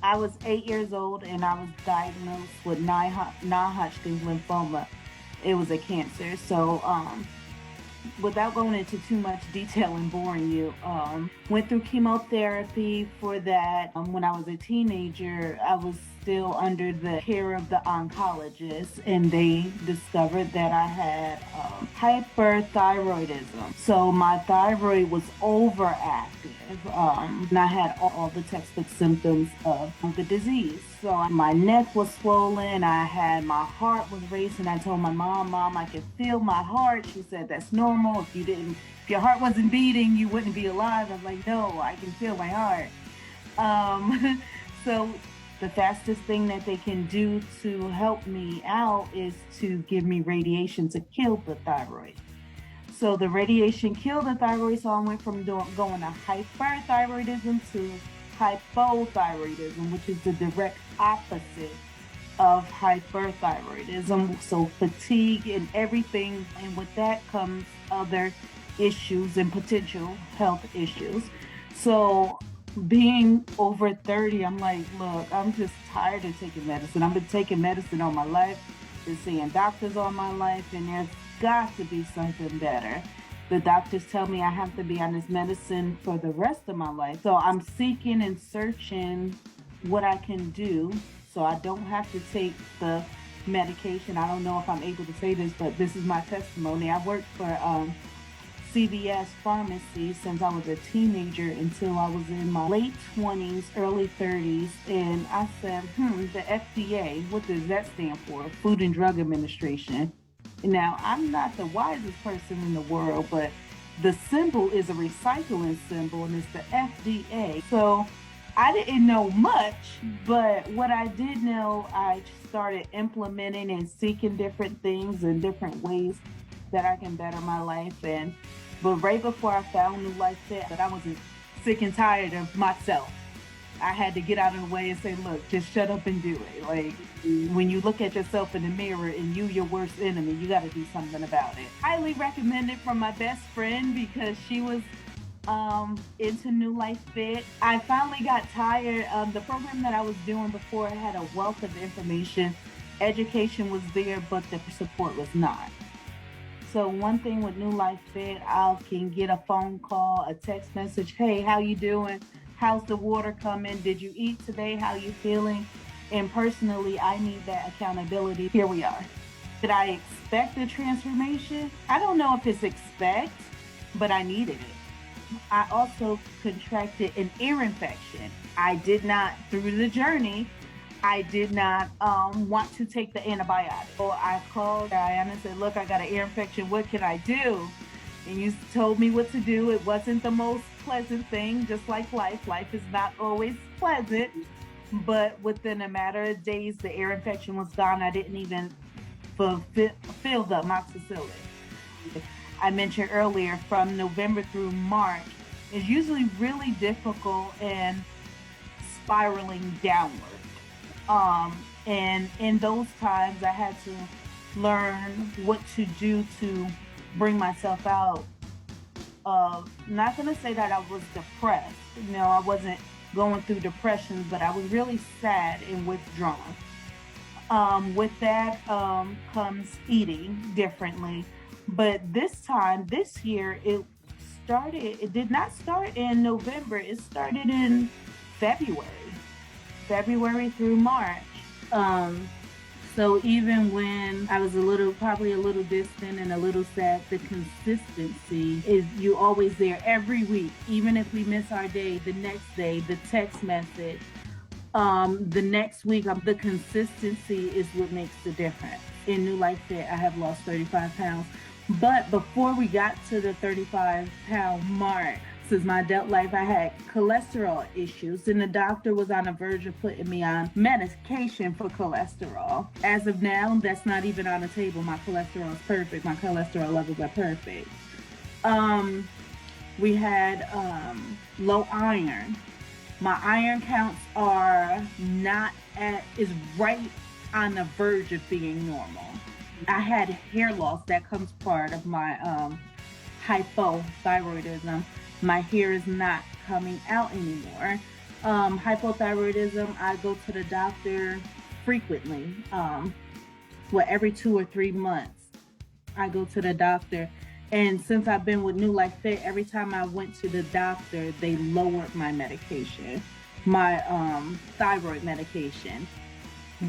I was 8 years old and I was diagnosed with non-Hodgkins lymphoma. It was a cancer. So, without going into too much detail and boring you, went through chemotherapy for that. When I was a teenager, I was still under the care of the oncologist, and they discovered that I had hyperthyroidism. So my thyroid was overactive, and I had all the textbook symptoms of the disease. So my neck was swollen. I had my heart was racing. I told my mom, I can feel my heart. She said that's normal. If your heart wasn't beating, you wouldn't be alive. I was like, no, I can feel my heart. So the fastest thing that they can do to help me out is to give me radiation to kill the thyroid. So the radiation killed the thyroid, so I went from going to hyperthyroidism to hypothyroidism, which is the direct opposite of hyperthyroidism. So fatigue and everything, and with that comes other issues and potential health issues. So being over 30, I'm like, look, I'm just tired of taking medicine. I've been taking medicine all my life, been seeing doctors all my life, and there's got to be something better. The doctors tell me I have to be on this medicine for the rest of my life. So I'm seeking and searching what I can do so I don't have to take the medication. I don't know if I'm able to say this, but this is my testimony. I worked for CVS pharmacy since I was a teenager until I was in my late 20s, early 30s. And I said, the FDA, what does that stand for? Food and Drug Administration. Now, I'm not the wisest person in the world, but the symbol is a recycling symbol and it's the FDA. So I didn't know much, but what I did know, I started implementing and seeking different things and different ways that I can better my life. But right before I found New Life Fit, that I wasn't sick and tired of myself. I had to get out of the way and say, look, just shut up and do it. Like, when you look at yourself in the mirror and you your worst enemy, you got to do something about it. Highly recommended from my best friend because she was into New Life Fit. I finally got tired. The program that I was doing before had a wealth of information. Education was there, but the support was not. So one thing with New Life Fit, I can get a phone call, a text message. Hey, how you doing? How's the water coming? Did you eat today? How you feeling? And personally, I need that accountability. Here we are. Did I expect a transformation? I don't know if it's expect, but I needed it. I also contracted an ear infection. I did not, through the journey, I did not want to take the antibiotic. So I called Diana and said, look, I got an ear infection. What can I do? And you told me what to do. It wasn't the most pleasant thing, just like life. Life is not always pleasant. But within a matter of days, the ear infection was gone. I didn't even feel the amoxicillin. I mentioned earlier, from November through March, is usually really difficult and spiraling downward. And in those times, I had to learn what to do to bring myself out of, not going to say that I was depressed. You know, I wasn't going through depression, but I was really sad and withdrawn. With that comes eating differently. But this time, this year, it did not start in November. It started in February. February through March. Um, so even when I was probably a little distant and a little sad, the consistency is, you always there every week. Even if we miss our day, the next day, the text message, the next week, the consistency is what makes the difference. In New Life Fit, I have lost 35 pounds. But before we got to the 35-pound mark, since my adult life, I had cholesterol issues, and the doctor was on the verge of putting me on medication for cholesterol. As of now, that's not even on the table. My cholesterol is perfect. My cholesterol levels are perfect. We had low iron. My iron counts are not is right on the verge of being normal. I had hair loss that comes part of my hypothyroidism. My hair is not coming out anymore. Hypothyroidism, I go to the doctor frequently. Every 2 or 3 months, I go to the doctor. And since I've been with New Life Fit, every time I went to the doctor, they lowered my medication, my thyroid medication,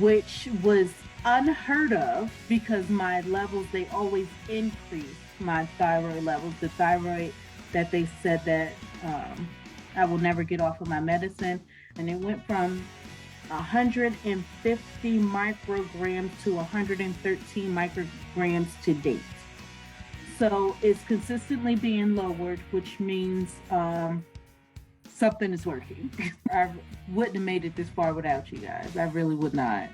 which was unheard of because my levels, they always increase my thyroid levels. The thyroid that they said that I will never get off of my medicine. And it went from 150 micrograms to 113 micrograms to date. So it's consistently being lowered, which means something is working. I wouldn't have made it this far without you guys. I really would not.